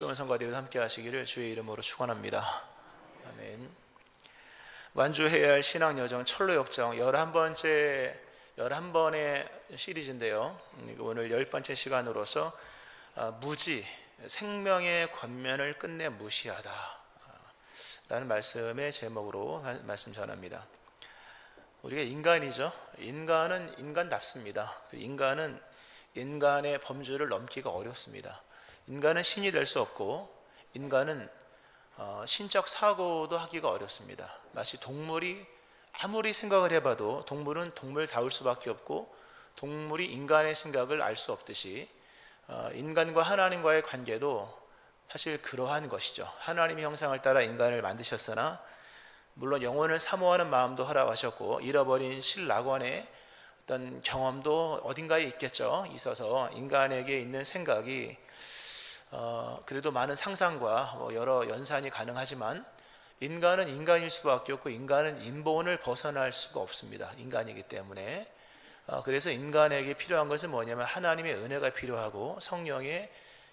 즐거운 성가대회 함께 하시기를 주의 이름으로 축원합니다. 아멘. 완주해야 할 신앙여정 철로역정 11번의 시리즈인데요, 오늘 10번째 시간으로서 무지, 생명의 권면을 끝내 무시하다 라는 말씀의 제목으로 말씀 전합니다. 우리가 인간이죠. 인간은 인간답습니다. 인간은 인간의 범주를 넘기가 어렵습니다. 인간은 신이 될 수 없고, 인간은 신적 사고도 하기가 어렵습니다. 마치 동물이 아무리 생각을 해봐도 동물은 동물다울 수밖에 없고, 동물이 인간의 생각을 알 수 없듯이 인간과 하나님과의 관계도 사실 그러한 것이죠. 하나님의 형상을 따라 인간을 만드셨으나 물론 영혼을 사모하는 마음도 허락하셨고, 잃어버린 실낙원의 어떤 경험도 어딘가에 있어서 인간에게 있는 생각이 그래도 많은 상상과 여러 연산이 가능하지만, 인간은 인간일 수밖에 없고, 인간은 인본을 벗어날 수가 없습니다. 인간이기 때문에. 그래서 인간에게 필요한 것은 뭐냐면 하나님의 은혜가 필요하고, 성령의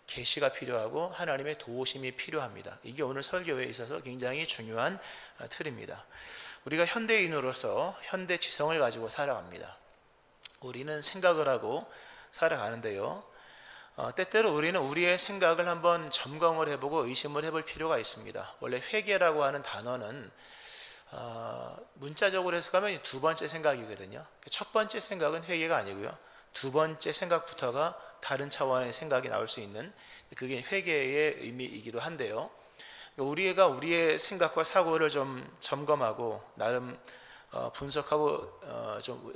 계시가 필요하고, 하나님의 도우심이 필요합니다. 이게 오늘 설교에 있어서 굉장히 중요한 틀입니다. 우리가 현대인으로서 현대 지성을 가지고 살아갑니다. 우리는 생각을 하고 살아가는데요, 때때로 우리는 우리의 생각을 한번 점검을 해보고 의심을 해볼 필요가 있습니다. 원래 회개라고 하는 단어는 문자적으로 해석하면 두 번째 생각이거든요. 첫 번째 생각은 회개가 아니고요, 두 번째 생각부터가 다른 차원의 생각이 나올 수 있는, 그게 회개의 의미이기도 한데요, 우리가 우리의 생각과 사고를 좀 점검하고 나름 분석하고 좀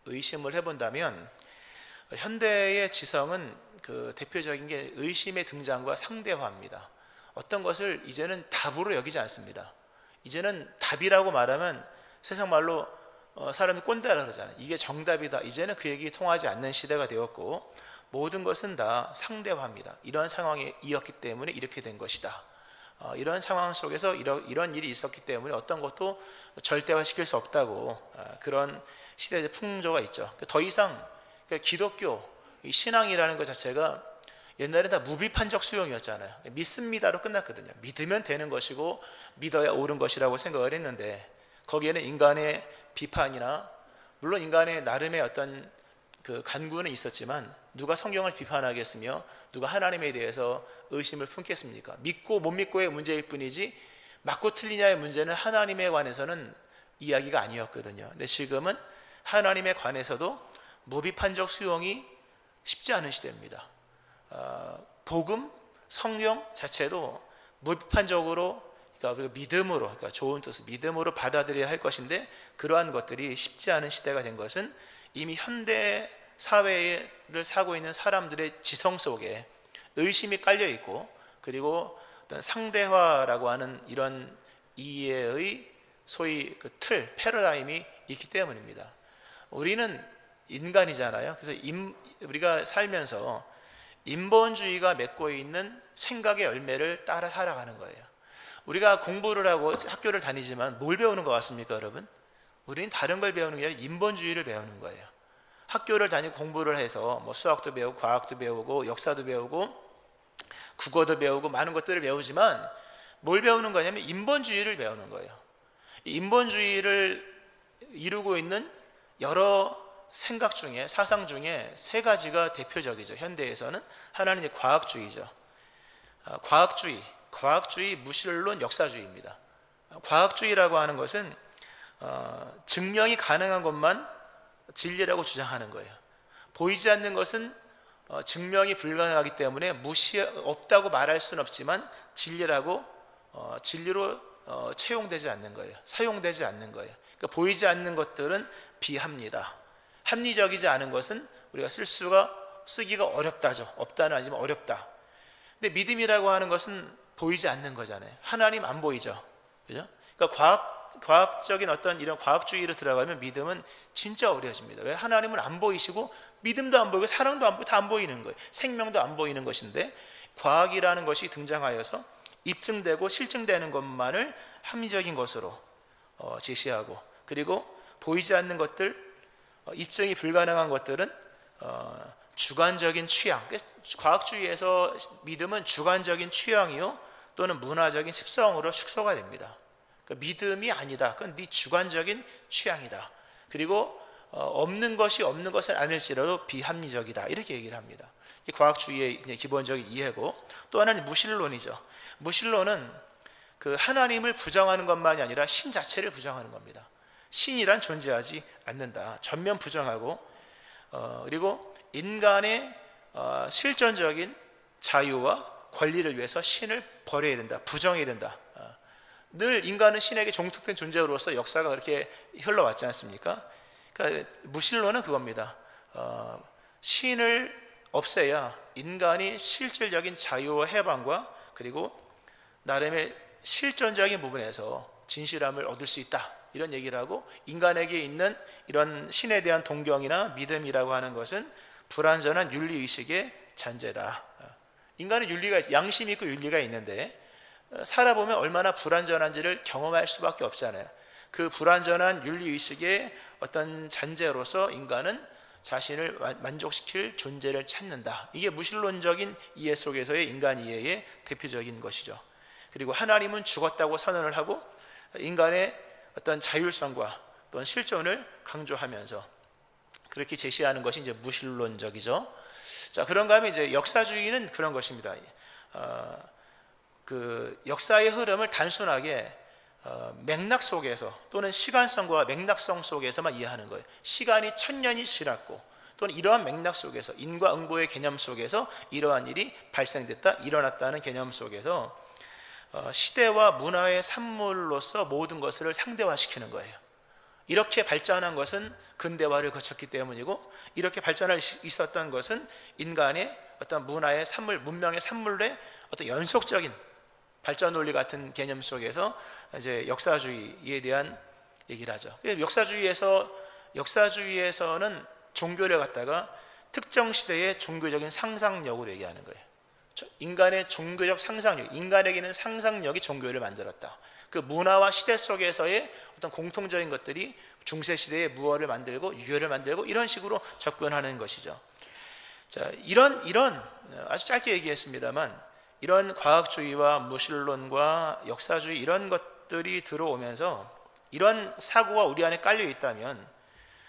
의심을 해본다면, 현대의 지성은 그 대표적인 게 의심의 등장과 상대화입니다. 어떤 것을 이제는 답으로 여기지 않습니다. 이제는 답이라고 말하면 세상 말로 사람이 꼰대라 그러잖아요. 이게 정답이다. 이제는 그 얘기 통하지 않는 시대가 되었고, 모든 것은 다 상대화입니다. 이런 상황이었기 때문에 이렇게 된 것이다. 이런 상황 속에서 이런 일이 있었기 때문에 어떤 것도 절대화시킬 수 없다고, 그런 시대의 풍조가 있죠. 더 이상 기독교 신앙이라는 것 자체가 옛날에 다 무비판적 수용이었잖아요. 믿습니다로 끝났거든요. 믿으면 되는 것이고 믿어야 옳은 것이라고 생각을 했는데, 거기에는 인간의 비판이나 물론 인간의 나름의 어떤 그 간구는 있었지만, 누가 성경을 비판하겠으며 누가 하나님에 대해서 의심을 품겠습니까? 믿고 못 믿고의 문제일 뿐이지 맞고 틀리냐의 문제는 하나님에 관해서는 이야기가 아니었거든요. 근데 지금은 하나님에 관해서도 무비판적 수용이 쉽지 않은 시대입니다. 복음, 성령 자체도 무비판적으로, 그러니까 믿음으로, 그러니까 좋은 뜻을 믿음으로 받아들여야 할 것인데, 그러한 것들이 쉽지 않은 시대가 된 것은 이미 현대 사회를 사고 있는 사람들의 지성 속에 의심이 깔려 있고, 그리고 어떤 상대화라고 하는 이런 이해의 소위 그 틀, 패러다임이 있기 때문입니다. 우리는 인간이잖아요. 그래서 우리가 살면서 인본주의가 맺고 있는 생각의 열매를 따라 살아가는 거예요. 우리가 공부를 하고 학교를 다니지만 뭘 배우는 것 같습니까, 여러분? 우리는 다른 걸 배우는 게 아니라 인본주의를 배우는 거예요. 학교를 다니고 공부를 해서 수학도 배우고 과학도 배우고 역사도 배우고 국어도 배우고 많은 것들을 배우지만, 뭘 배우는 거냐면 인본주의를 배우는 거예요. 인본주의를 이루고 있는 여러 생각 중에, 사상 중에 세 가지가 대표적이죠. 현대에서는 하나는 이제 과학주의죠. 과학주의, 무신론, 역사주의입니다. 과학주의라고 하는 것은 증명이 가능한 것만 진리라고 주장하는 거예요. 보이지 않는 것은 증명이 불가능하기 때문에 없다고 말할 수는 없지만 진리로 채용되지 않는 거예요. 사용되지 않는 거예요. 그러니까 보이지 않는 것들은 비합니다. 합리적이지 않은 것은 우리가 쓰기가 어렵다죠. 없다는 아니지만 어렵다. 근데 믿음이라고 하는 것은 보이지 않는 거잖아요. 하나님 안 보이죠. 그죠? 그러니까 과학적인 어떤 이런 과학주의로 들어가면 믿음은 진짜 어려워집니다. 왜? 하나님은 안 보이시고 믿음도 안 보이고 사랑도 안 보이고 다 안 보이는 거예요. 생명도 안 보이는 것인데, 과학이라는 것이 등장하여서 입증되고 실증되는 것만을 합리적인 것으로 제시하고, 그리고 보이지 않는 것들, 입증이 불가능한 것들은 주관적인 취향, 과학주의에서 믿음은 주관적인 취향이요 또는 문화적인 습성으로 축소가 됩니다. 그러니까 믿음이 아니다. 그건 네 주관적인 취향이다. 그리고 없는 것이 없는 것은 아닐지라도 비합리적이다. 이렇게 얘기를 합니다. 이게 과학주의의 기본적인 이해고, 또 하나는 무신론이죠. 무신론은 그 하나님을 부정하는 것만이 아니라 신 자체를 부정하는 겁니다. 신이란 존재하지 않는다. 전면 부정하고, 그리고 인간의 실존적인 자유와 권리를 위해서 신을 버려야 된다. 부정해야 된다. 늘 인간은 신에게 종속된 존재로서 역사가 그렇게 흘러왔지 않습니까? 그러니까 무신론은 그겁니다. 신을 없애야 인간이 실질적인 자유와 해방과 그리고 나름의 실존적인 부분에서 진실함을 얻을 수 있다. 이런 얘기를 하고, 인간에게 있는 이런 신에 대한 동경이나 믿음이라고 하는 것은 불완전한 윤리의식의 잔재다. 인간은 양심이 있고 윤리가 있는데 살아보면 얼마나 불완전한지를 경험할 수밖에 없잖아요. 그 불완전한 윤리의식의 어떤 잔재로서 인간은 자신을 만족시킬 존재를 찾는다. 이게 무신론적인 이해 속에서의 인간 이해의 대표적인 것이죠. 그리고 하나님은 죽었다고 선언을 하고 인간의 어떤 자율성과 또는 실존을 강조하면서 그렇게 제시하는 것이 이제 무신론적이죠. 자, 그런가 하면 이제 역사주의는 그런 것입니다. 그 역사의 흐름을 단순하게 맥락 속에서 또는 시간성과 맥락성 속에서만 이해하는 거예요. 시간이 1000년이 지났고 또는 이러한 맥락 속에서 인과응보의 개념 속에서 이러한 일이 발생됐다, 일어났다는 개념 속에서 시대와 문화의 산물로서 모든 것을 상대화시키는 거예요. 이렇게 발전한 것은 근대화를 거쳤기 때문이고, 이렇게 발전할 있었던 것은 인간의 어떤 문화의 산물, 문명의 산물의 어떤 연속적인 발전 논리 같은 개념 속에서 이제 역사주의에 대한 얘기를 하죠. 역사주의에서는 종교를 갖다가 특정 시대의 종교적인 상상력으로 얘기하는 거예요. 인간의 종교적 상상력, 인간에게는 상상력이 종교를 만들었다. 그 문화와 시대 속에서의 어떤 공통적인 것들이 중세시대의 무어를 만들고 유교를 만들고 이런 식으로 접근하는 것이죠. 자, 이런 아주 짧게 얘기했습니다만, 이런 과학주의와 무신론과 역사주의 이런 것들이 들어오면서 이런 사고가 우리 안에 깔려 있다면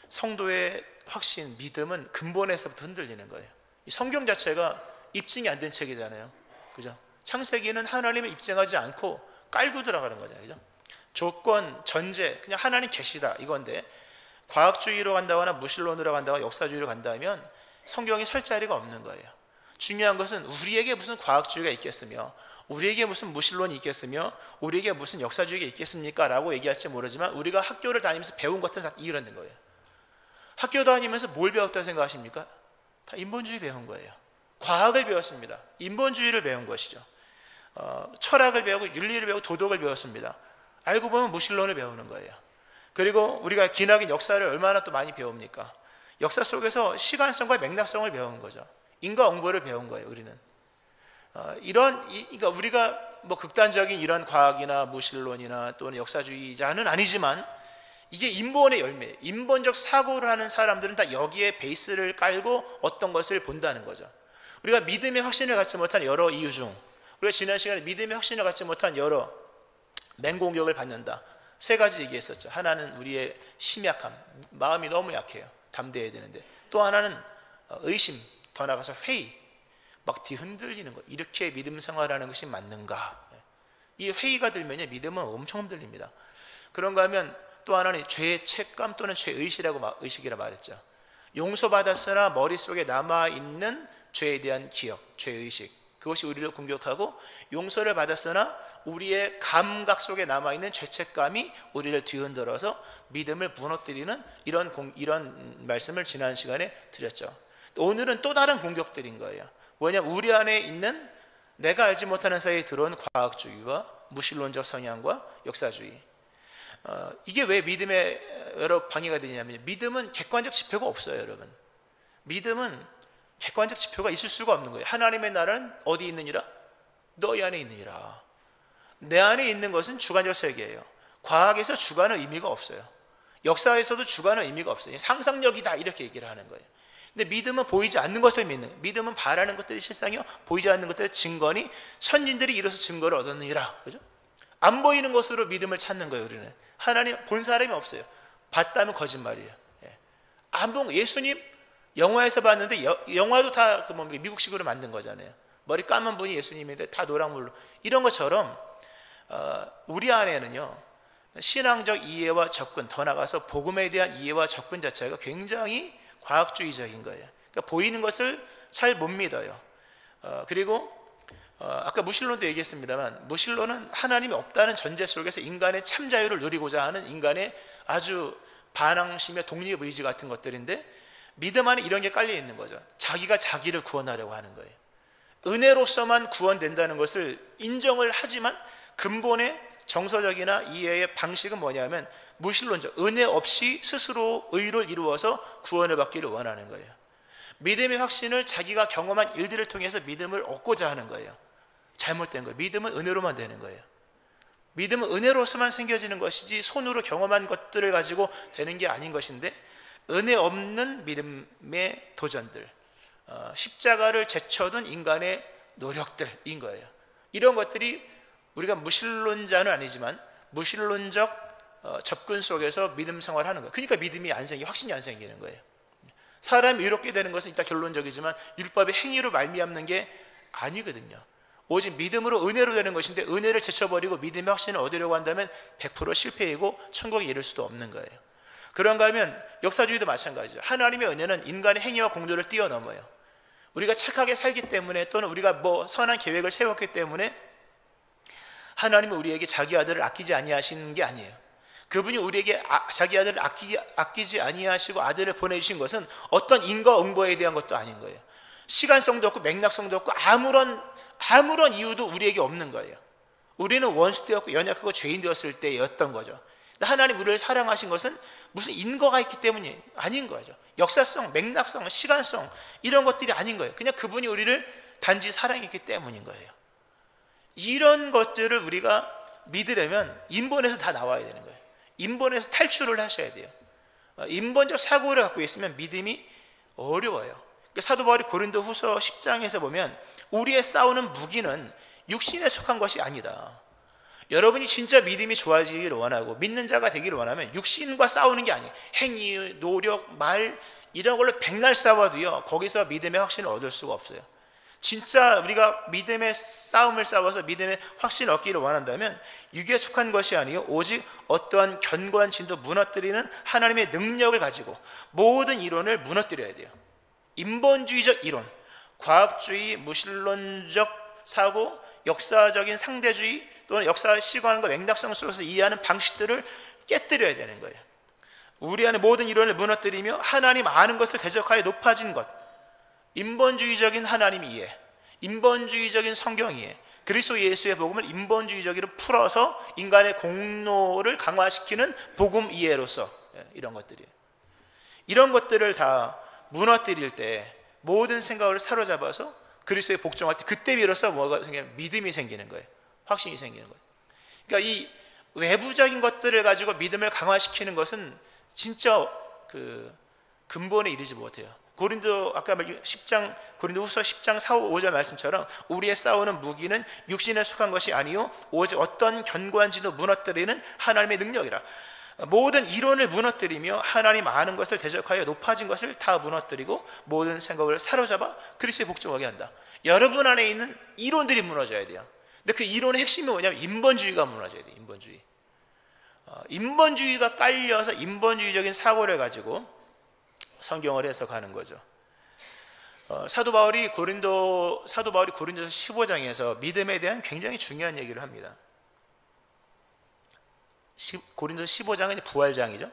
성도의 확신, 믿음은 근본에서부터 흔들리는 거예요. 이 성경 자체가 입증이 안 된 책이잖아요. 그죠? 창세기는 하나님을 입증하지 않고 깔고 들어가는 거잖아요. 그죠? 조건, 전제, 그냥 하나님 계시다 이건데, 과학주의로 간다거나 무신론으로 간다거나 역사주의로 간다면 성경에 설 자리가 없는 거예요. 중요한 것은 우리에게 무슨 과학주의가 있겠으며 우리에게 무슨 무신론이 있겠으며 우리에게 무슨 역사주의가 있겠습니까? 라고 얘기할지 모르지만 우리가 학교를 다니면서 배운 것들은 다 이런 거예요. 학교 다니면서 뭘 배웠다고 생각하십니까? 다 인본주의 배운 거예요. 과학을 배웠습니다. 인본주의를 배운 것이죠. 철학을 배우고 윤리를 배우고 도덕을 배웠습니다. 알고 보면 무신론을 배우는 거예요. 그리고 우리가 기나긴 역사를 얼마나 또 많이 배웁니까? 역사 속에서 시간성과 맥락성을 배운 거죠. 인과응보를 배운 거예요. 우리는 그러니까 우리가 뭐 극단적인 이런 과학이나 무신론이나 또는 역사주의자는 아니지만 이게 인본의 열매, 인본적 사고를 하는 사람들은 다 여기에 베이스를 깔고 어떤 것을 본다는 거죠. 우리가 믿음의 확신을 갖지 못한 여러 이유 중, 우리가 지난 시간에 믿음의 확신을 갖지 못한 여러 맹공격을 받는다. 3가지 얘기했었죠. 하나는 우리의 심약함, 마음이 너무 약해요. 담대해야 되는데. 또 하나는 의심, 더 나아가서 회의, 막 뒤흔들리는 거. 이렇게 믿음 생활하는 것이 맞는가? 이 회의가 들면요, 믿음은 엄청 흔들립니다. 그런가 하면 또 하나는 죄의 책감 또는 의식이라 말했죠. 용서받았으나 머릿속에 남아있는 죄에 대한 기억, 죄의식, 그것이 우리를 공격하고, 용서를 받았으나 우리의 감각 속에 남아있는 죄책감이 우리를 뒤흔들어서 믿음을 무너뜨리는 이런 말씀을 지난 시간에 드렸죠. 오늘은 또 다른 공격들인 거예요. 왜냐하면 우리 안에 있는 내가 알지 못하는 사이에 들어온 과학주의와 무신론적 성향과 역사주의, 이게 왜 믿음에 여러 방해가 되냐면, 믿음은 객관적 지표가 없어요. 여러분, 믿음은 객관적 지표가 있을 수가 없는 거예요. 하나님의 나라는 어디 있느니라? 너희 안에 있느니라. 내 안에 있는 것은 주관적 세계예요. 과학에서 주관은 의미가 없어요. 역사에서도 주관은 의미가 없어요. 상상력이다 이렇게 얘기를 하는 거예요. 근데 믿음은 보이지 않는 것을 믿는, 믿음은 바라는 것들이 실상이요 보이지 않는 것들의 증거니 선진들이 이로써 증거를 얻었느니라. 그죠? 안 보이는 것으로 믿음을 찾는 거예요. 우리는 하나님 본 사람이 없어요. 봤다면 거짓말이에요. 안 본, 예수님 영화에서 봤는데 영화도 다 그 미국식으로 만든 거잖아요. 머리 까만 분이 예수님인데 다 노란물로, 이런 것처럼 우리 안에는요 신앙적 이해와 접근, 더 나아가서 복음에 대한 이해와 접근 자체가 굉장히 과학주의적인 거예요. 그러니까 보이는 것을 잘 못 믿어요. 그리고 아까 무신론도 얘기했습니다만, 무신론은 하나님이 없다는 전제 속에서 인간의 참 자유를 누리고자 하는 인간의 아주 반항심의 독립의지 같은 것들인데, 믿음 안에 이런 게 깔려 있는 거죠. 자기가 자기를 구원하려고 하는 거예요. 은혜로서만 구원된다는 것을 인정을 하지만 근본의 정서적이나 이해의 방식은 뭐냐면 무신론적, 은혜 없이 스스로 의를 이루어서 구원을 받기를 원하는 거예요. 믿음의 확신을 자기가 경험한 일들을 통해서 믿음을 얻고자 하는 거예요. 잘못된 거예요. 믿음은 은혜로만 되는 거예요. 믿음은 은혜로서만 생겨지는 것이지 손으로 경험한 것들을 가지고 되는 게 아닌 것인데, 은혜 없는 믿음의 도전들, 십자가를 제쳐둔 인간의 노력들인 거예요. 이런 것들이 우리가 무신론자는 아니지만 무신론적 접근 속에서 믿음 생활하는 거예요. 그러니까 믿음이 안 생기, 확신이 안 생기는 거예요. 사람이 의롭게 되는 것은 일단 결론적이지만 율법의 행위로 말미암는 게 아니거든요. 오직 믿음으로 은혜로 되는 것인데, 은혜를 제쳐버리고 믿음의 확신을 얻으려고 한다면 100% 실패이고 천국에 이를 수도 없는 거예요. 그런가 하면 역사주의도 마찬가지죠. 하나님의 은혜는 인간의 행위와 공로를 뛰어넘어요. 우리가 착하게 살기 때문에, 또는 우리가 뭐 선한 계획을 세웠기 때문에 하나님은 우리에게 자기 아들을 아끼지 아니하시는 게 아니에요. 그분이 우리에게 자기 아들을 아끼지 아니하시고 아들을 보내주신 것은 어떤 인과 응보에 대한 것도 아닌 거예요. 시간성도 없고 맥락성도 없고 아무런 이유도 우리에게 없는 거예요. 우리는 원수 되었고 연약하고 죄인 되었을 때였던 거죠. 하나님 우리를 사랑하신 것은 무슨 인과가 있기 때문이 아닌 거죠. 역사성, 맥락성, 시간성 이런 것들이 아닌 거예요. 그냥 그분이 우리를 단지 사랑했기 때문인 거예요. 이런 것들을 우리가 믿으려면 인본에서 다 나와야 되는 거예요. 인본에서 탈출을 하셔야 돼요. 인본적 사고를 갖고 있으면 믿음이 어려워요. 사도 바울이 고린도 후서 10장에서 보면 우리의 싸우는 무기는 육신에 속한 것이 아니다. 여러분이 진짜 믿음이 좋아지기를 원하고 믿는 자가 되기를 원하면 육신과 싸우는 게 아니에요. 행위, 노력, 말 이런 걸로 백날 싸워도요 거기서 믿음의 확신을 얻을 수가 없어요. 진짜 우리가 믿음의 싸움을 싸워서 믿음의 확신을 얻기를 원한다면 육에 속한 것이 아니요 오직 어떠한 견고한 진도 무너뜨리는 하나님의 능력을 가지고 모든 이론을 무너뜨려야 돼요. 인본주의적 이론, 과학주의, 무신론적 사고, 역사적인 상대주의 또는 역사의 시간과 맥락성 속에서 이해하는 방식들을 깨뜨려야 되는 거예요. 우리 안에 모든 이론을 무너뜨리며 하나님 아는 것을 대적하여 높아진 것, 인본주의적인 하나님 이해, 인본주의적인 성경 이해, 그리스도 예수의 복음을 인본주의적으로 풀어서 인간의 공로를 강화시키는 복음 이해로서 이런 것들이에요. 이런 것들을 다 무너뜨릴 때 모든 생각을 사로잡아서 그리스도에 복종할 때 그때 비로소 뭐가 생기냐면 믿음이 생기는 거예요. 확신이 생기는 거예요. 그러니까 이 외부적인 것들을 가지고 믿음을 강화시키는 것은 진짜 그 근본에 이르지 못해요. 고린도 아까 10장 고린도 후서 10장 4, 5절 말씀처럼 우리의 싸우는 무기는 육신에 속한 것이 아니요 오직 어떤 견고한 진도 무너뜨리는 하나님의 능력이라. 모든 이론을 무너뜨리며 하나님 아는 것을 대적하여 높아진 것을 다 무너뜨리고 모든 생각을 사로잡아 그리스도에 복종하게 한다. 여러분 안에 있는 이론들이 무너져야 돼요. 근데 그 이론의 핵심이 뭐냐면 인본주의가 무너져야 돼요. 인본주의. 인본주의가 깔려서 인본주의적인 사고를 가지고 성경을 해석하는 거죠. 사도 바울이 고린도서 15장에서 믿음에 대한 굉장히 중요한 얘기를 합니다. 고린도서 15장은 부활장이죠.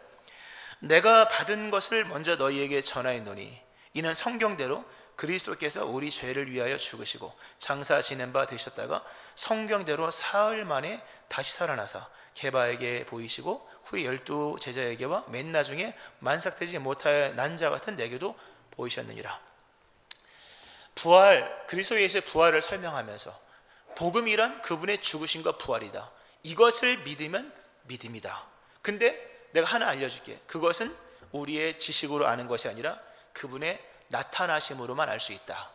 내가 받은 것을 먼저 너희에게 전하였노니 이는 성경대로 그리스도께서 우리 죄를 위하여 죽으시고 장사 지낸 바 되셨다가 성경대로 사흘 만에 다시 살아나사 게바에게 보이시고 후에 12 제자에게와 맨 나중에 만삭되지 못하여 난 자 같은 내게도 보이셨느니라. 부활, 그리스도 예수의 부활을 설명하면서 복음이란 그분의 죽으심과 부활이다. 이것을 믿으면 믿음이다. 근데 내가 하나 알려줄게. 그것은 우리의 지식으로 아는 것이 아니라 그분의 나타나심으로만 알 수 있다.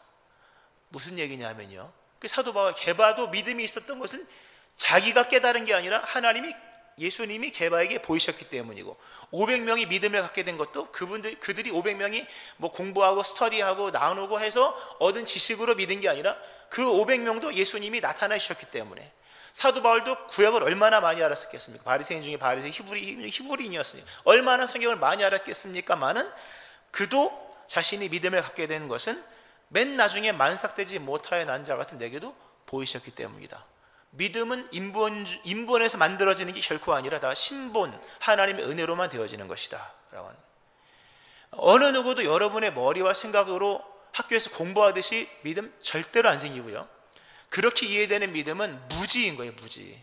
무슨 얘기냐면요, 그 사도 바울 게바도 믿음이 있었던 것은 자기가 깨달은 게 아니라 예수님이 게바에게 보이셨기 때문이고, 500명이 믿음을 갖게 된 것도 그들이 500명이 뭐 공부하고 스터디하고 나누고 해서 얻은 지식으로 믿은 게 아니라 그 500명도 예수님이 나타나셨기 때문에. 사도 바울도 구약을 얼마나 많이 알았겠습니까? 바리새인 중에 바리새인, 히브리인이었으니 얼마나 성경을 많이 알았겠습니까마는 그도 자신이 믿음을 갖게 된 것은 맨 나중에 만삭되지 못하여 난 자 같은 내게도 보이셨기 때문이다. 믿음은 인본에서 만들어지는 게 결코 아니라 다 신본, 하나님의 은혜로만 되어지는 것이다 라고 하는. 어느 누구도 여러분의 머리와 생각으로 학교에서 공부하듯이 믿음 절대로 안 생기고요, 그렇게 이해되는 믿음은 무지인 거예요. 무지.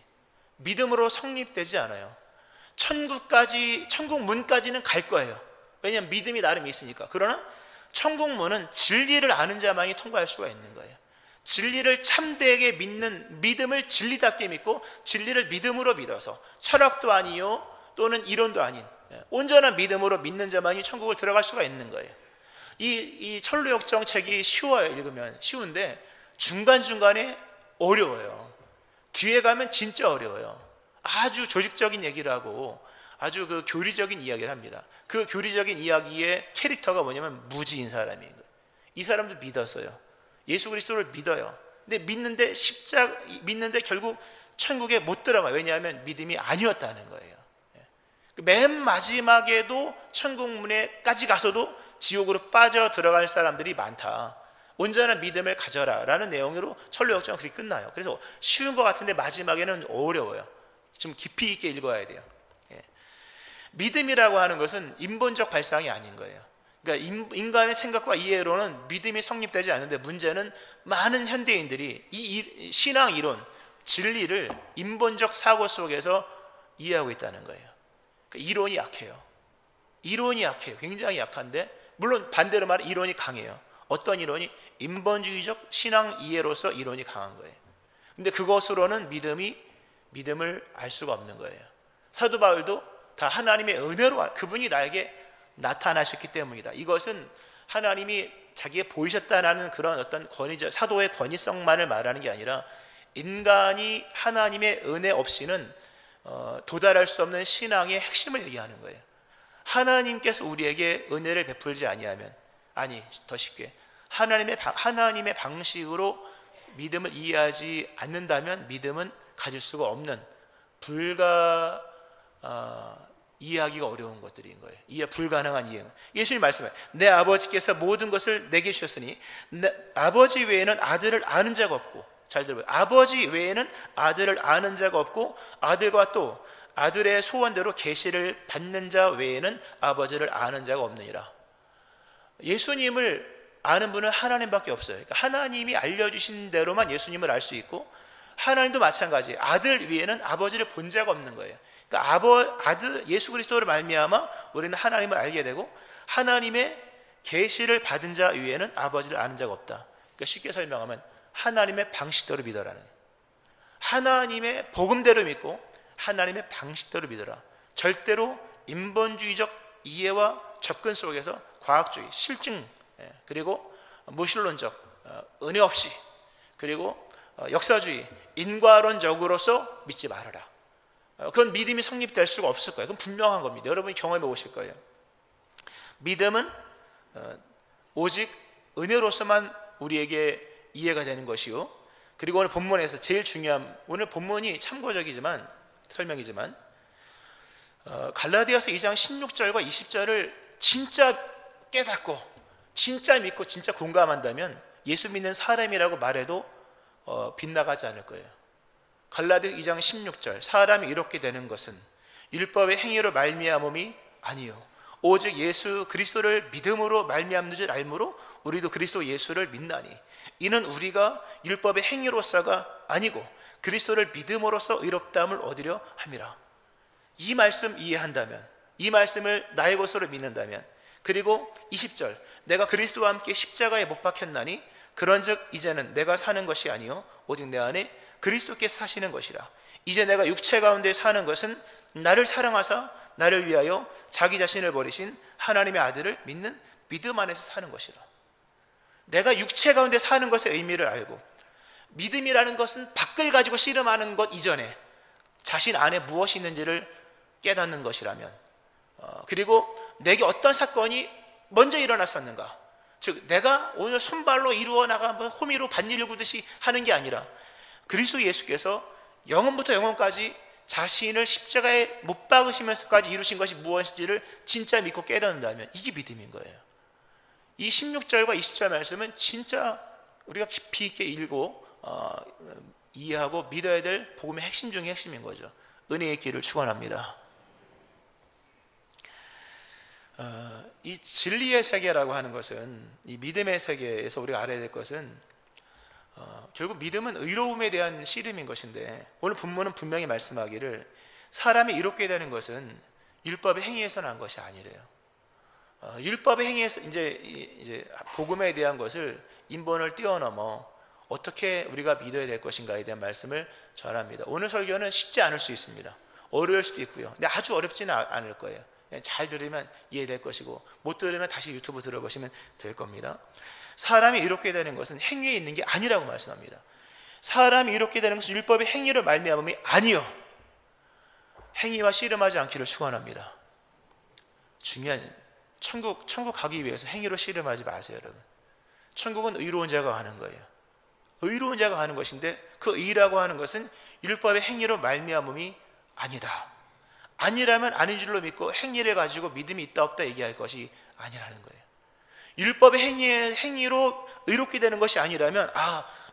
믿음으로 성립되지 않아요. 천국 문까지는 갈 거예요. 왜냐하면 믿음이 나름 있으니까. 그러나 천국 문은 진리를 아는 자만이 통과할 수가 있는 거예요. 진리를 참되게 믿는 믿음을 진리답게 믿고 진리를 믿음으로 믿어서 철학도 아니요 또는 이론도 아닌 온전한 믿음으로 믿는 자만이 천국을 들어갈 수가 있는 거예요. 이 철로역정 책이 쉬워요. 읽으면 쉬운데 중간중간에 어려워요. 뒤에 가면 진짜 어려워요. 아주 조직적인 얘기를 하고 아주 그 교리적인 이야기를 합니다. 그 교리적인 이야기의 캐릭터가 뭐냐면 무지인 사람인 거예요. 이 사람도 믿었어요. 예수 그리스도를 믿어요. 근데 믿는데 결국 천국에 못 들어가요. 왜냐하면 믿음이 아니었다는 거예요. 맨 마지막에도 천국 문에까지 가서도 지옥으로 빠져 들어갈 사람들이 많다. 온전한 믿음을 가져라 라는 내용으로 철로역정은 그렇게 끝나요. 그래서 쉬운 것 같은데 마지막에는 어려워요. 좀 깊이 있게 읽어야 돼요. 믿음이라고 하는 것은 인본적 발상이 아닌 거예요. 그러니까 인간의 생각과 이해로는 믿음이 성립되지 않는데, 문제는 많은 현대인들이 이 신앙 이론, 진리를 인본적 사고 속에서 이해하고 있다는 거예요. 그러니까 이론이 약해요. 이론이 약해요. 굉장히 약한데, 물론 반대로 말해 이론이 강해요. 어떤 이론이? 인본주의적 신앙 이해로서 이론이 강한 거예요. 근데 그것으로는 믿음을 알 수가 없는 거예요. 사도 바울도 다 하나님의 은혜로 그분이 나에게 나타나셨기 때문이다. 이것은 하나님이 자기에 보이셨다는 그런 어떤 사도의 권위성만을 말하는 게 아니라 인간이 하나님의 은혜 없이는 도달할 수 없는 신앙의 핵심을 얘기하는 거예요. 하나님께서 우리에게 은혜를 베풀지 아니하면, 더 쉽게 하나님의 방식으로 믿음을 이해하지 않는다면 믿음은 가질 수가 없는 이해하기가 어려운 것들인 거예요. 이해 불가능한 이해. 예수님 말씀해, 내 아버지께서 모든 것을 내게 주셨으니 아버지 외에는 아들을 아는 자가 없고, 잘 들어봐요. 아버지 외에는 아들을 아는 자가 없고 아들과 또 아들의 소원대로 계시를 받는 자 외에는 아버지를 아는 자가 없느니라. 예수님을 아는 분은 하나님밖에 없어요. 그러니까 하나님이 알려주신 대로만 예수님을 알 수 있고, 하나님도 마찬가지. 아들 위에는 아버지를 본 자가 없는 거예요. 그러니까 아들 예수 그리스도를 말미암아 우리는 하나님을 알게 되고, 하나님의 계시를 받은 자 위에는 아버지를 아는 자가 없다. 그러니까 쉽게 설명하면 하나님의 방식대로 믿어라는 거예요. 하나님의 복음대로 믿고 하나님의 방식대로 믿어라. 절대로 인본주의적 이해와 접근 속에서 과학주의, 실증, 그리고 무신론적 은혜 없이, 그리고 역사주의, 인과론적으로서 믿지 말아라. 그건 믿음이 성립될 수가 없을 거예요. 그건 분명한 겁니다. 여러분이 경험해 보실 거예요. 믿음은 오직 은혜로서만 우리에게 이해가 되는 것이요, 그리고 오늘 본문에서 제일 중요한, 오늘 본문이 참고적이지만 설명이지만 갈라디아서 2장 16절과 20절을 진짜 깨닫고 진짜 믿고 진짜 공감한다면 예수 믿는 사람이라고 말해도 빗나가지 않을 거예요. 갈라디아 2장 16절, 사람이 이렇게 되는 것은 율법의 행위로 말미암음이 아니요 오직 예수 그리스도를 믿음으로 말미암는 줄 알므로 우리도 그리스도 예수를 믿나니 이는 우리가 율법의 행위로서가 아니고 그리스도를 믿음으로써 의롭다함을 얻으려 함이라. 이 말씀 이해한다면, 이 말씀을 나의 것으로 믿는다면, 그리고 20절, 내가 그리스도와 함께 십자가에 못 박혔나니 그런즉 이제는 내가 사는 것이 아니요 오직 내 안에 그리스도께서 사시는 것이라. 이제 내가 육체 가운데 사는 것은 나를 사랑하사 나를 위하여 자기 자신을 버리신 하나님의 아들을 믿는 믿음 안에서 사는 것이라. 내가 육체 가운데 사는 것의 의미를 알고, 믿음이라는 것은 밖을 가지고 씨름하는 것 이전에 자신 안에 무엇이 있는지를 깨닫는 것이라면, 그리고 내게 어떤 사건이 먼저 일어났었는가, 즉 내가 오늘 손발로 이루어 나가 호미로 밭일을 구듯이 하는 게 아니라 그리스도 예수께서 영원부터 영원까지 자신을 십자가에 못 박으시면서까지 이루신 것이 무엇인지를 진짜 믿고 깨닫는다면 이게 믿음인 거예요. 이 16절과 20절 말씀은 진짜 우리가 깊이 있게 읽고 이해하고 믿어야 될 복음의 핵심 중에 핵심인 거죠. 은혜의 길을 축원합니다. 이 진리의 세계라고 하는 것은, 이 믿음의 세계에서 우리가 알아야 될 것은 결국 믿음은 의로움에 대한 씨름인 것인데, 오늘 본문은 분명히 말씀하기를 사람이 이롭게 되는 것은 율법의 행위에서 난 것이 아니래요. 율법의 행위에서 이제 복음에 대한 것을 인본을 뛰어넘어 어떻게 우리가 믿어야 될 것인가에 대한 말씀을 전합니다. 오늘 설교는 쉽지 않을 수 있습니다. 어려울 수도 있고요. 근데 아주 어렵지는 않을 거예요. 잘 들으면 이해될 것이고, 못 들으면 다시 유튜브 들어보시면 될 겁니다. 사람이 이롭게 되는 것은 행위에 있는 게 아니라고 말씀합니다. 사람이 이롭게 되는 것은 율법의 행위로 말미암음이 아니요, 행위와 씨름하지 않기를 축원합니다. 중요한, 천국 가기 위해서 행위로 씨름하지 마세요, 여러분. 천국은 의로운 자가 가는 거예요. 의로운 자가 가는 것인데, 그 의라고 하는 것은 율법의 행위로 말미암음이 아니다. 아니라면 아닌 줄로 믿고 행위를 가지고 믿음이 있다 없다 얘기할 것이 아니라는 거예요. 율법의 행위로 의롭게 되는 것이 아니라면,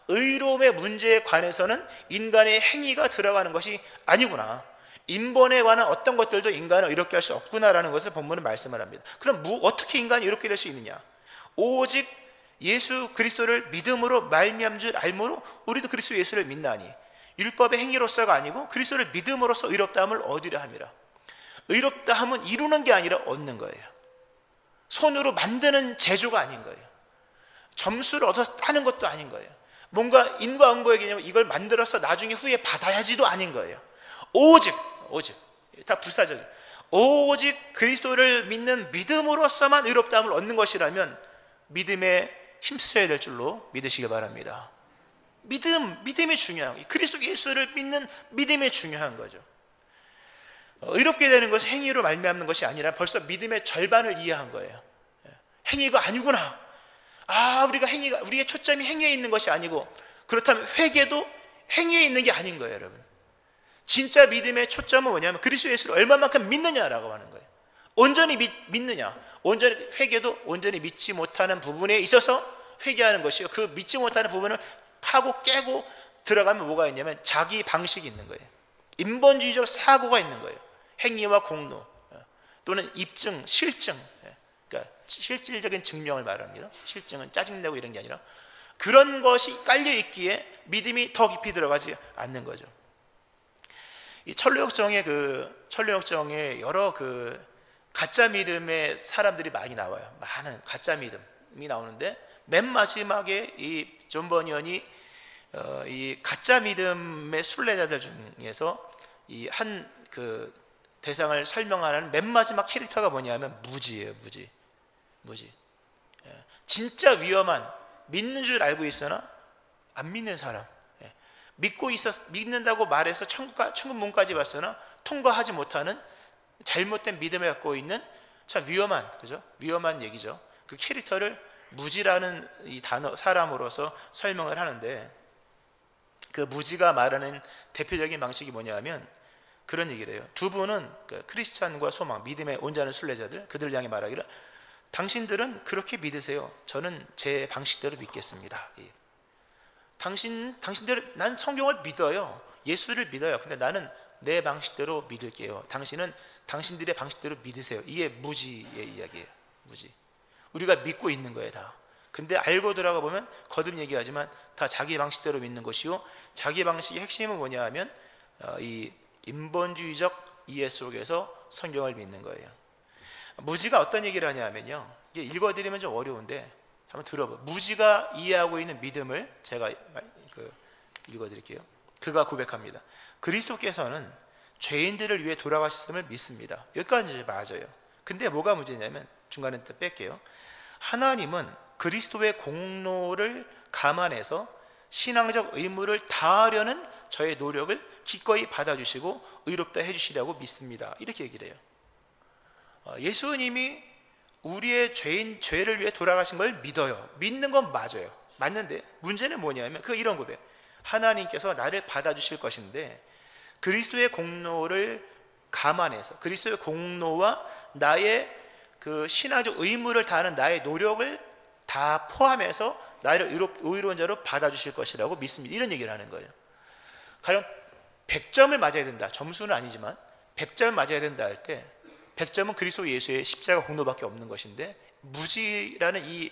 의로움의 문제에 관해서는 인간의 행위가 들어가는 것이 아니구나, 인본에 관한 어떤 것들도 인간을 이롭게 할 수 없구나라는 것을 본문은 말씀을 합니다. 그럼 어떻게 인간이 이롭게 될 수 있느냐? 오직 예수 그리스도를 믿음으로 말미암은 줄 알므로 우리도 그리스도 예수를 믿나니, 율법의 행위로서가 아니고 그리스도를 믿음으로써 의롭다함을 얻으려 함이라. 의롭다함은 이루는 게 아니라 얻는 거예요. 손으로 만드는 제조가 아닌 거예요. 점수를 얻어서 따는 것도 아닌 거예요. 뭔가 인과응보의 개념, 이걸 만들어서 나중에 후에 받아야지도 아닌 거예요. 오직 다 불사적이에요. 오직 그리스도를 믿는 믿음으로서만 의롭다함을 얻는 것이라면 믿음에 힘써야 될 줄로 믿으시기 바랍니다. 믿음이 중요한 거예요. 그리스도 예수를 믿는 믿음이 중요한 거죠. 의롭게 되는 것은 행위로 말미암는 것이 아니라 벌써 믿음의 절반을 이해한 거예요. 행위가 아니구나. 우리의 초점이 행위에 있는 것이 아니고, 그렇다면 회개도 행위에 있는 게 아닌 거예요, 여러분. 진짜 믿음의 초점은 뭐냐면 그리스도 예수를 얼마만큼 믿느냐라고 하는 거예요. 온전히 믿느냐, 회개도 온전히 믿지 못하는 부분에 있어서 회개하는 것이요, 그 믿지 못하는 부분을 파고 깨고 들어가면 뭐가 있냐면 자기 방식이 있는 거예요. 인본주의적 사고가 있는 거예요. 행위와 공로 또는 입증, 실증, 그러니까 실질적인 증명을 말합니다. 실증은 짜증내고 이런 게 아니라 그런 것이 깔려 있기에 믿음이 더 깊이 들어가지 않는 거죠. 이 천로역정에 여러 가짜 믿음의 사람들이 많이 나와요. 많은 가짜 믿음이 나오는데, 맨 마지막에 이 존 버니언이 이 가짜 믿음의 순례자들 중에서 이 한 대상을 설명하는 맨 마지막 캐릭터가 뭐냐면 무지예요. 무지. 진짜 위험한, 믿는 줄 알고 있으나 안 믿는 사람, 믿는다고 말해서 천국 문까지 왔으나 통과하지 못하는 잘못된 믿음을 갖고 있는 참 위험한 얘기죠. 그 캐릭터를 무지라는 이 단어, 사람으로서 설명을 하는데, 그 무지가 말하는 대표적인 방식이 뭐냐면 그런 얘기를 해요. 두 분은 크리스찬과 소망, 믿음의 온전한 순례자들, 그들 향해 말하기를, 당신들은 그렇게 믿으세요. 저는 제 방식대로 믿겠습니다. 당신들, 난 성경을 믿어요. 예수를 믿어요. 근데 나는 내 방식대로 믿을게요. 당신은 당신들의 방식대로 믿으세요. 이게 무지의 이야기예요. 무지. 우리가 믿고 있는 거예요, 다. 근데 알고 들어가 보면 거듭 얘기하지만 다 자기 방식대로 믿는 것이요, 자기 방식의 핵심은 뭐냐 하면 이 인본주의적 이해 속에서 성경을 믿는 거예요. 무지가 어떤 얘기를 하냐면요, 이게 읽어드리면 좀 어려운데 한번 들어봐. 무지가 이해하고 있는 믿음을 제가 읽어드릴게요. 그가 고백합니다. 그리스도께서는 죄인들을 위해 돌아가셨음을 믿습니다. 여기까지 맞아요. 근데 뭐가 문제냐면, 중간에 또 뺄게요. 하나님은 그리스도의 공로를 감안해서 신앙적 의무를 다하려는 저의 노력을 기꺼이 받아주시고 의롭다 해주시려고 믿습니다. 이렇게 얘기를 해요. 예수님이 우리의 죄를 위해 돌아가신 걸 믿어요. 믿는 건 맞아요. 맞는데 문제는 뭐냐면 이런 고백. 하나님께서 나를 받아주실 것인데 그리스도의 공로를 감안해서 그리스도의 공로와 나의 그 신앙적 의무를 다하는 나의 노력을 다 포함해서 나를 의로운 자로 받아주실 것이라고 믿습니다. 이런 얘기를 하는 거예요. 가령 100점을 맞아야 된다. 점수는 아니지만 100점을 맞아야 된다 할 때 100점은 그리스도 예수의 십자가 공로밖에 없는 것인데 무지라는 이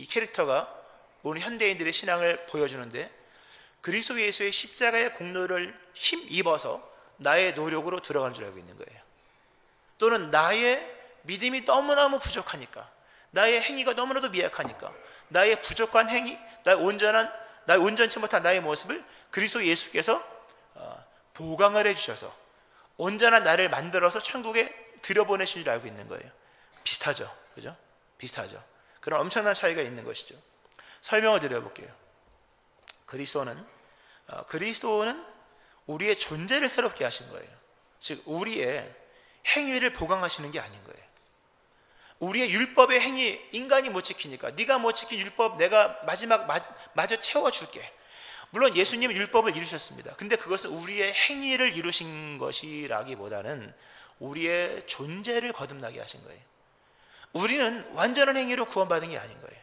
캐릭터가 오늘 현대인들의 신앙을 보여주는데 그리스도 예수의 십자가의 공로를 힘입어서 나의 노력으로 들어가는 줄 알고 있는 거예요. 또는 나의 믿음이 너무너무 부족하니까, 나의 행위가 너무나도 미약하니까, 나의 부족한 행위, 나의 온전치 못한 나의 모습을 그리스도 예수께서 보강을 해주셔서 온전한 나를 만들어서 천국에 들여보내신 줄 알고 있는 거예요. 비슷하죠, 그죠? 비슷하죠. 그런 엄청난 차이가 있는 것이죠. 설명을 드려볼게요. 그리스도는 우리의 존재를 새롭게 하신 거예요. 즉 우리의 행위를 보강하시는 게 아닌 거예요. 우리의 율법의 행위, 인간이 못 지키니까 네가 못 지킨 율법 내가 마저 채워줄게. 물론 예수님은 율법을 이루셨습니다. 근데 그것은 우리의 행위를 이루신 것이라기보다는 우리의 존재를 거듭나게 하신 거예요. 우리는 완전한 행위로 구원받은 게 아닌 거예요.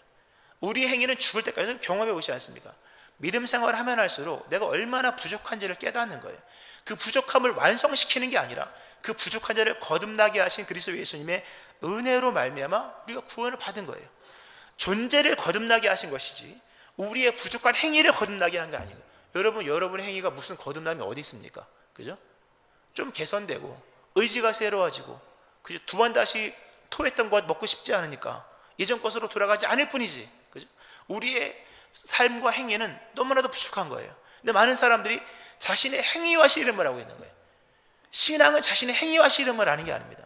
우리의 행위는 죽을 때까지 경험해 보지 않습니까? 믿음 생활을 하면 할수록 내가 얼마나 부족한지를 깨닫는 거예요. 그 부족함을 완성시키는 게 아니라 그 부족한 자를 거듭나게 하신 그리스도 예수님의 은혜로 말미암아 우리가 구원을 받은 거예요. 존재를 거듭나게 하신 것이지 우리의 부족한 행위를 거듭나게 한 게 아니에요. 여러분의 행위가 무슨 거듭남이 어디 있습니까? 그죠? 좀 개선되고 의지가 새로워지고 그죠? 두 번 다시 토했던 것 먹고 싶지 않으니까 예전 것으로 돌아가지 않을 뿐이지. 그죠? 우리의 삶과 행위는 너무나도 부족한 거예요. 근데 많은 사람들이 자신의 행위와 씨름을 하고 있는 거예요. 신앙은 자신의 행위와 씨름을 하는 게 아닙니다.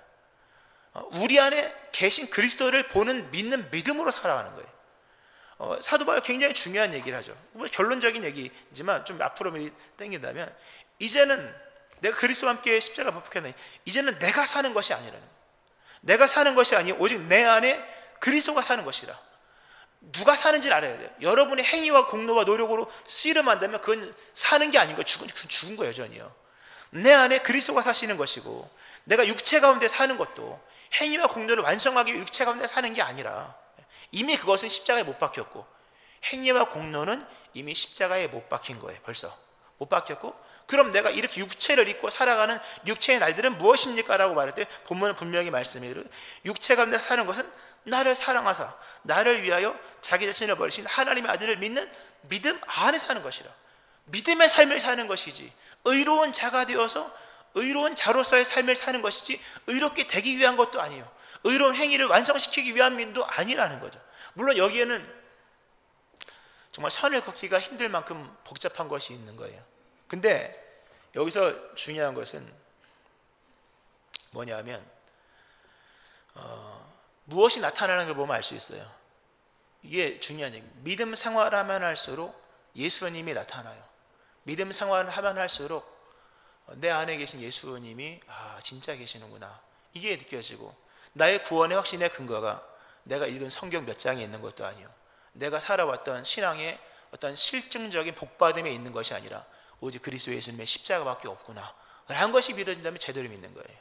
우리 안에 계신 그리스도를 믿는 믿음으로 살아가는 거예요. 사도 바울 굉장히 중요한 얘기를 하죠. 뭐 결론적인 얘기지만 좀 앞으로 당긴다면 이제는 내가 그리스도와 함께 십자가 복복했네. 이제는 내가 사는 것이 아니라는 거예요. 내가 사는 것이 아니고 오직 내 안에 그리스도가 사는 것이라. 누가 사는지를 알아야 돼요. 여러분의 행위와 공로와 노력으로 씨름한다면 그건 사는 게 아닌 거예요. 죽은 거예요, 여전히요. 내 안에 그리스도가 사시는 것이고 내가 육체 가운데 사는 것도 행위와 공로를 완성하기 위해 육체 가운데 사는 게 아니라 이미 그것은 십자가에 못 박혔고 행위와 공로는 이미 십자가에 못 박힌 거예요. 벌써 못 박혔고 그럼 내가 이렇게 육체를 입고 살아가는 육체의 날들은 무엇입니까? 라고 말할 때 본문은 분명히 말씀해요. 육체 가운데 사는 것은 나를 사랑하사 나를 위하여 자기 자신을 버리신 하나님의 아들을 믿는 믿음 안에 사는 것이라. 믿음의 삶을 사는 것이지 의로운 자가 되어서 의로운 자로서의 삶을 사는 것이지 의롭게 되기 위한 것도 아니에요. 의로운 행위를 완성시키기 위한 믿음도 아니라는 거죠. 물론 여기에는 정말 선을 긋기가 힘들 만큼 복잡한 것이 있는 거예요. 근데 여기서 중요한 것은 뭐냐면 무엇이 나타나는 걸 보면 알 수 있어요. 이게 중요한 얘기. 믿음 생활하면 할수록 예수님이 나타나요. 믿음 생활하면 할수록 내 안에 계신 예수님이 진짜 계시는구나 이게 느껴지고 나의 구원의 확신의 근거가 내가 읽은 성경 몇 장에 있는 것도 아니요 내가 살아왔던 신앙의 어떤 실증적인 복받음에 있는 것이 아니라 오직 그리스도 예수님의 십자가밖에 없구나 한 것이 믿어진다면 제대로 믿는 거예요.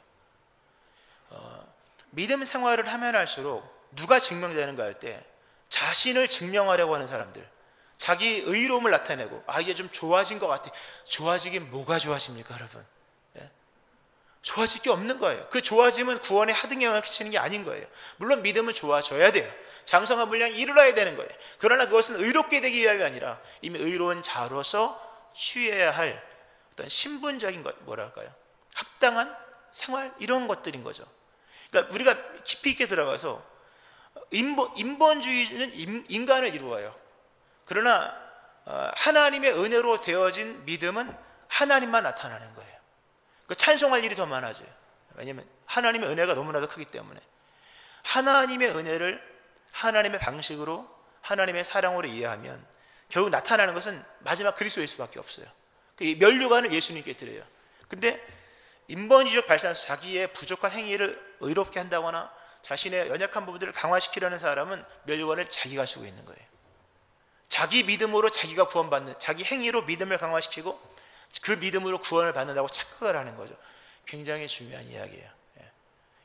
믿음 생활을 하면 할수록 누가 증명되는가 할 때 자신을 증명하려고 하는 사람들 자기 의로움을 나타내고 이제 좀 좋아진 것 같아. 좋아지긴 뭐가 좋아집니까 여러분? 좋아질 게 없는 거예요. 그 좋아짐은 구원에 하등 영향을 끼치는 게 아닌 거예요. 물론 믿음은 좋아져야 돼요. 장성한 분량이 이루어야 되는 거예요. 그러나 그것은 의롭게 되기 위함이 아니라 이미 의로운 자로서 취해야 할 어떤 신분적인 것, 뭐랄까요? 합당한 생활 이런 것들인 거죠. 그러니까 우리가 깊이 있게 들어가서 인본주의는 인간을 이루어요. 그러나 하나님의 은혜로 되어진 믿음은 하나님만 나타나는 거예요. 찬송할 일이 더 많아져요. 왜냐하면 하나님의 은혜가 너무나도 크기 때문에 하나님의 은혜를 하나님의 방식으로 하나님의 사랑으로 이해하면 결국 나타나는 것은 마지막 그리스도 예수밖에 없어요. 이 면류관을 예수님께 드려요. 근데 인본주의적 발상에서 자기의 부족한 행위를 의롭게 한다거나 자신의 연약한 부분들을 강화시키려는 사람은 면류관을 자기가 주고 있는 거예요. 자기 믿음으로 자기가 구원받는, 자기 행위로 믿음을 강화시키고 그 믿음으로 구원을 받는다고 착각을 하는 거죠. 굉장히 중요한 이야기예요.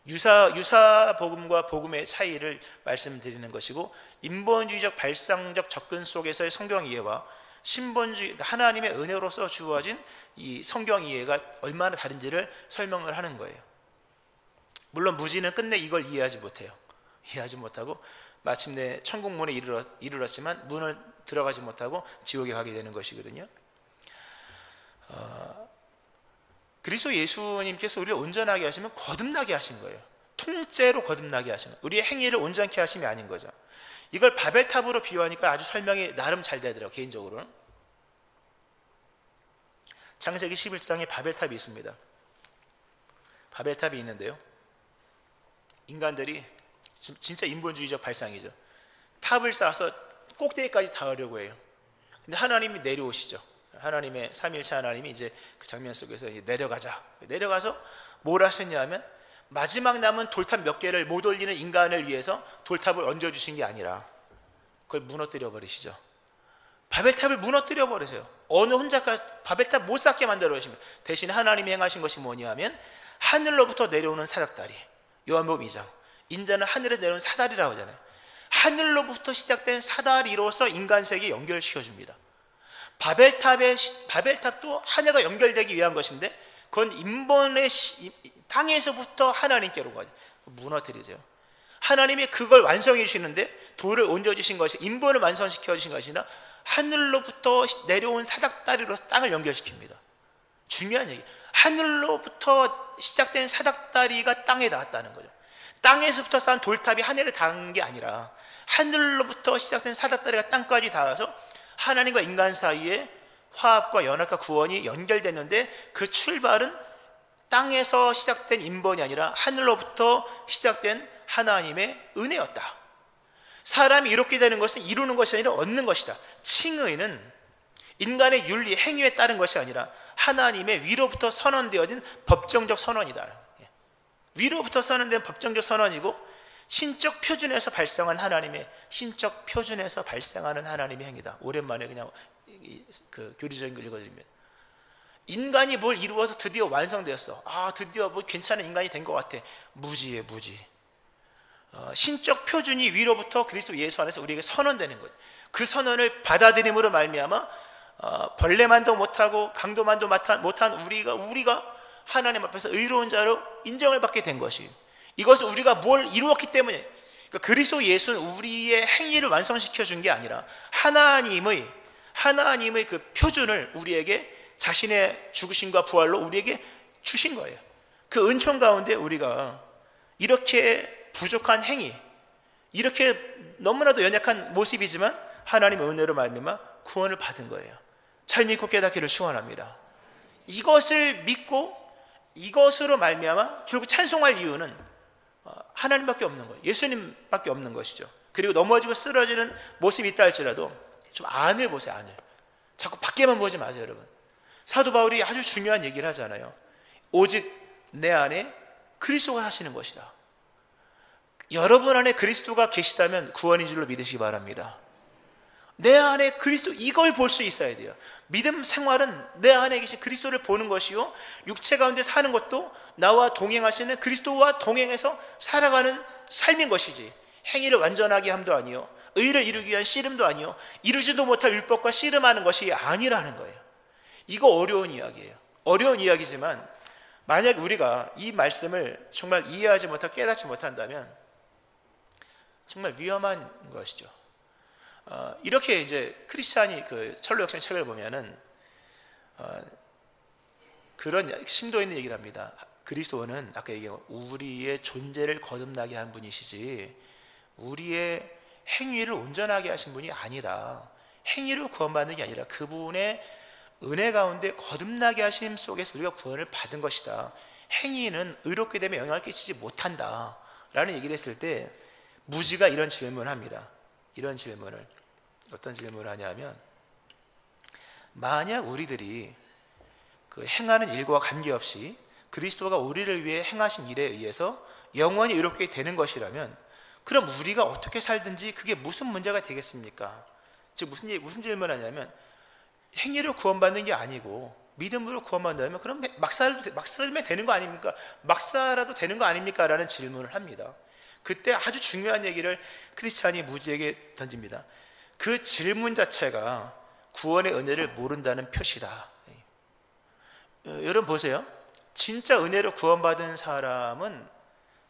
유사 복음과 복음의 차이를 말씀드리는 것이고, 인본주의적 발상적 접근 속에서의 성경 이해와 신본주의, 하나님의 은혜로서 주어진 이 성경 이해가 얼마나 다른지를 설명을 하는 거예요. 물론 무지는 끝내 이걸 이해하지 못해요. 이해하지 못하고 마침내 천국문에 이르렀지만 문을 들어가지 못하고 지옥에 가게 되는 것이거든요. 그리스도 예수님께서 우리를 온전하게 하시면 거듭나게 하신 거예요. 통째로 거듭나게 하신 거예요. 우리의 행위를 온전케 하심이 아닌 거죠. 이걸 바벨탑으로 비유하니까 아주 설명이 나름 잘 되더라고요. 개인적으로는. 창세기 11장에 바벨탑이 있습니다. 바벨탑이 있는데요, 인간들이 진짜 인본주의적 발상이죠. 탑을 쌓아서 꼭대기까지 닿으려고 해요. 근데 하나님이 내려오시죠. 하나님의 삼위일체 하나님이 이제 그 장면 속에서 이제 내려가서 뭘 하셨냐 하면, 마지막 남은 돌탑 몇 개를 못 올리는 인간을 위해서 돌탑을 얹어주신 게 아니라 그걸 무너뜨려 버리시죠. 바벨탑을 무너뜨려 버리세요. 어느 혼자까지 바벨탑 못 쌓게 만들어 버리십니다. 대신 하나님이 행하신 것이 뭐냐 하면, 하늘로부터 내려오는 사닥다리, 요한복음 2장, 인자는 하늘에서 내려오는 사다리라고 하잖아요. 하늘로부터 시작된 사다리로서 인간 세계에 연결시켜 줍니다. 바벨탑도 하늘과 연결되기 위한 것인데, 그건 인본의 땅에서부터 하나님께로 가죠. 무너뜨리죠. 하나님이 그걸 완성해 주시는데, 돌을 얹어 주신 것이 인본을 완성시켜 주신 것이 아니라 하늘로부터 내려온 사닥다리로서 땅을 연결시킵니다. 중요한 얘기. 하늘로부터 시작된 사닥다리가 땅에 닿았다는 거죠. 땅에서부터 쌓은 돌탑이 하늘에 닿은 게 아니라 하늘로부터 시작된 사닥다리가 땅까지 닿아서 하나님과 인간 사이에 화합과 연합과 구원이 연결됐는데, 그 출발은 땅에서 시작된 인본이 아니라 하늘로부터 시작된 하나님의 은혜였다. 사람이 이렇게 되는 것은 이루는 것이 아니라 얻는 것이다. 칭의는 인간의 윤리, 행위에 따른 것이 아니라 하나님의 위로부터 선언되어진 법정적 선언이다. 위로부터 선언된 법정적 선언이고, 신적 표준에서 발생한 하나님의, 신적 표준에서 발생하는 하나님의 행위다. 오랜만에 그냥 그 교리적인 걸 읽어드리면, 인간이 뭘 이루어서 드디어 완성되었어. 드디어 뭐 괜찮은 인간이 된 것 같아. 무지에 무지. 신적 표준이 위로부터 그리스도 예수 안에서 우리에게 선언되는 거예요. 그 선언을 받아들임으로 말미암아 벌레만도 못하고 강도만도 못한 우리가 하나님 앞에서 의로운 자로 인정을 받게 된 것이, 이것은 우리가 뭘 이루었기 때문에, 그러니까 그리스도 예수는 우리의 행위를 완성시켜 준 게 아니라 하나님의 그 표준을 우리에게, 자신의 죽으심과 부활로 우리에게 주신 거예요. 그 은총 가운데 우리가 이렇게 부족한 행위, 이렇게 너무나도 연약한 모습이지만 하나님의 은혜로 말미암아 구원을 받은 거예요. 잘 믿고 깨닫기를 축원합니다. 이것을 믿고 이것으로 말미암아 결국 찬송할 이유는 하나님밖에 없는 거예요. 예수님밖에 없는 것이죠. 그리고 넘어지고 쓰러지는 모습이 있다 할지라도 좀 안을 보세요. 안을. 자꾸 밖에만 보지 마세요, 여러분. 사도 바울이 아주 중요한 얘기를 하잖아요. 오직 내 안에 그리스도가 사시는 것이다. 여러분 안에 그리스도가 계시다면 구원인 줄로 믿으시기 바랍니다. 내 안에 그리스도, 이걸 볼 수 있어야 돼요. 믿음 생활은 내 안에 계신 그리스도를 보는 것이요, 육체 가운데 사는 것도 나와 동행하시는 그리스도와 동행해서 살아가는 삶인 것이지, 행위를 완전하게 함도 아니요, 의를 이루기 위한 씨름도 아니요, 이루지도 못할 율법과 씨름하는 것이 아니라는 거예요. 이거 어려운 이야기예요. 어려운 이야기지만 만약 우리가 이 말씀을 정말 이해하지 못하고 깨닫지 못한다면 정말 위험한 것이죠. 이렇게 이제 크리스찬이 그 철로 역생 책을 보면은 그런 심도 있는 얘기를 합니다. 그리스도는 아까 얘기한 우리의 존재를 거듭나게 한 분이시지 우리의 행위를 온전하게 하신 분이 아니다. 행위로 구원받는 게 아니라 그분의 은혜 가운데 거듭나게 하심 속에서 우리가 구원을 받은 것이다. 행위는 의롭게 되면 영향을 끼치지 못한다 라는 얘기를 했을 때 무지가 이런 질문을 합니다. 이런 질문을, 어떤 질문을 하냐면, 만약 우리들이 그 행하는 일과 관계없이 그리스도가 우리를 위해 행하신 일에 의해서 영원히 의롭게 되는 것이라면, 그럼 우리가 어떻게 살든지 그게 무슨 문제가 되겠습니까? 즉 무슨 질문을 하냐면, 행위로 구원받는 게 아니고 믿음으로 구원받는다면 그럼 막 살면 되는 거 아닙니까? 막 살아도 되는 거 아닙니까? 라는 질문을 합니다. 그때 아주 중요한 얘기를 크리스찬이 무지에게 던집니다. 그 질문 자체가 구원의 은혜를 모른다는 표시다. 여러분 보세요. 진짜 은혜로 구원받은 사람은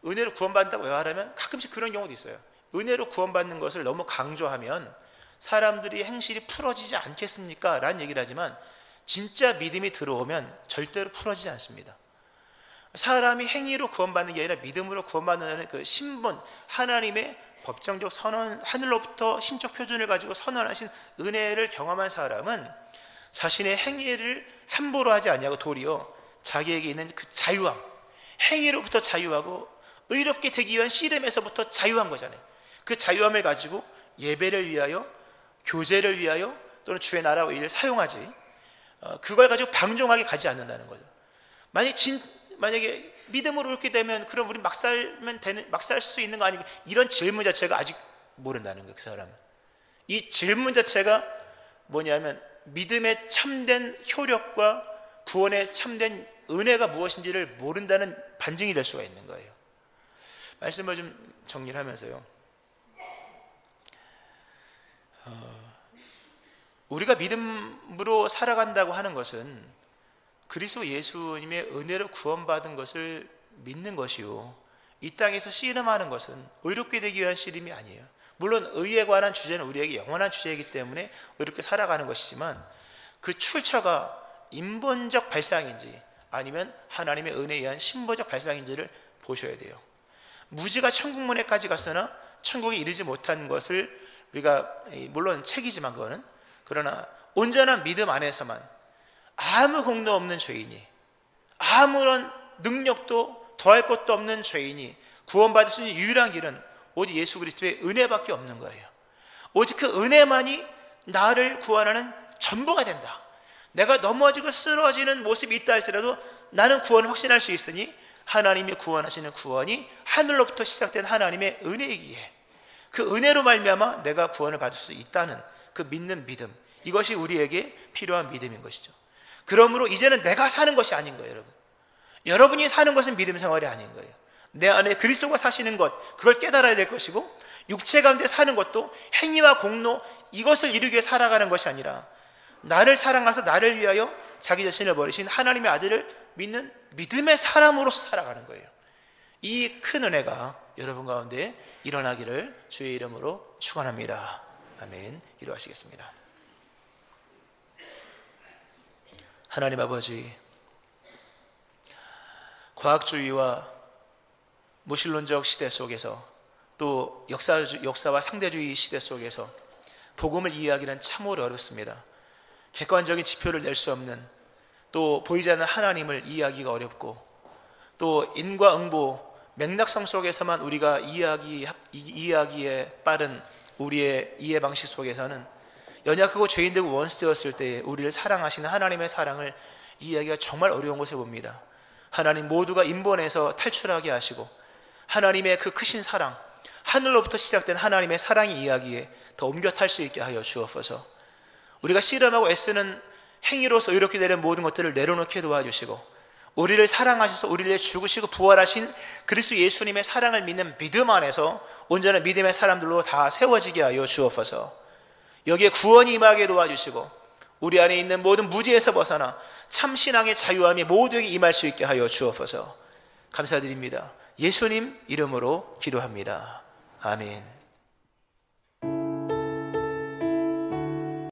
은혜로 구원받는다고 말하면 가끔씩 그런 경우도 있어요. 은혜로 구원받는 것을 너무 강조하면 사람들이 행실이 풀어지지 않겠습니까? 라는 얘기를 하지만 진짜 믿음이 들어오면 절대로 풀어지지 않습니다. 사람이 행위로 구원받는 게 아니라 믿음으로 구원받는 그 신분, 하나님의 법정적 선언, 하늘로부터 신적 표준을 가지고 선언하신 은혜를 경험한 사람은 자신의 행위를 함부로 하지 아니하고 도리어 자기에게 있는 그 자유함, 행위로부터 자유하고 의롭게 되기 위한 씨름에서부터 자유한 거잖아요. 그 자유함을 가지고 예배를 위하여, 교제를 위하여, 또는 주의 나라와 일을 사용하지, 그걸 가지고 방종하게 가지 않는다는 거죠. 만약에 믿음으로 이렇게 되면 그럼 우리 막 살 수 있는 거 아닙니까? 이런 질문 자체가 아직 모른다는 거예요. 그 사람은. 이 질문 자체가 뭐냐면 믿음의 참된 효력과 구원의 참된 은혜가 무엇인지를 모른다는 반증이 될 수가 있는 거예요. 말씀을 좀 정리를 하면서요, 우리가 믿음으로 살아간다고 하는 것은 그리스도 예수님의 은혜로 구원받은 것을 믿는 것이요, 이 땅에서 씨름하는 것은 의롭게 되기 위한 씨름이 아니에요. 물론 의에 관한 주제는 우리에게 영원한 주제이기 때문에 의롭게 살아가는 것이지만, 그 출처가 인본적 발상인지 아니면 하나님의 은혜에 의한 신보적 발상인지를 보셔야 돼요. 무지가 천국문에까지 갔으나 천국에 이르지 못한 것을 우리가, 물론 책이지만 그거는, 그러나 온전한 믿음 안에서만 아무 공도 없는 죄인이, 아무런 능력도 더할 것도 없는 죄인이 구원받을 수 있는 유일한 길은 오직 예수 그리스도의 은혜밖에 없는 거예요. 오직 그 은혜만이 나를 구원하는 전부가 된다. 내가 넘어지고 쓰러지는 모습이 있다 할지라도 나는 구원을 확신할 수 있으니 하나님이 구원하시는 구원이 하늘로부터 시작된 하나님의 은혜이기에 그 은혜로 말미암아 내가 구원을 받을 수 있다는 그 믿는 믿음, 이것이 우리에게 필요한 믿음인 것이죠. 그러므로 이제는 내가 사는 것이 아닌 거예요. 여러분, 여러분이 사는 것은 믿음 생활이 아닌 거예요. 내 안에 그리스도가 사시는 것, 그걸 깨달아야 될 것이고, 육체 가운데 사는 것도 행위와 공로, 이것을 이루기 위해 살아가는 것이 아니라 나를 사랑하사 나를 위하여 자기 자신을 버리신 하나님의 아들을 믿는 믿음의 사람으로서 살아가는 거예요. 이 큰 은혜가 여러분 가운데 일어나기를 주의 이름으로 축원합니다. 아멘. 기도하시겠습니다. 하나님 아버지, 과학주의와 무신론적 시대 속에서, 또 역사와 상대주의 시대 속에서 복음을 이해하기는 참으로 어렵습니다. 객관적인 지표를 낼 수 없는, 또 보이지 않는 하나님을 이해하기가 어렵고, 또 인과응보 맥락성 속에서만 우리가 이해하기에 빠른 우리의 이해 방식 속에서는 연약하고 죄인되고 원수되었을 때 우리를 사랑하시는 하나님의 사랑을 이해하기가 정말 어려운 것을 봅니다. 하나님, 모두가 인본에서 탈출하게 하시고 하나님의 그 크신 사랑, 하늘로부터 시작된 하나님의 사랑의 이야기에 더 옮겨 탈 수 있게 하여 주옵소서. 우리가 씨름하고 애쓰는 행위로서 이렇게 되는 모든 것들을 내려놓게 도와주시고, 우리를 사랑하셔서 우리를 위해 죽으시고 부활하신 그리스도 예수님의 사랑을 믿는 믿음 안에서 온전한 믿음의 사람들로 다 세워지게 하여 주옵소서. 여기에 구원이 임하게 도와주시고 우리 안에 있는 모든 무지에서 벗어나 참신앙의 자유함이 모두에게 임할 수 있게 하여 주옵소서. 감사드립니다. 예수님 이름으로 기도합니다. 아멘.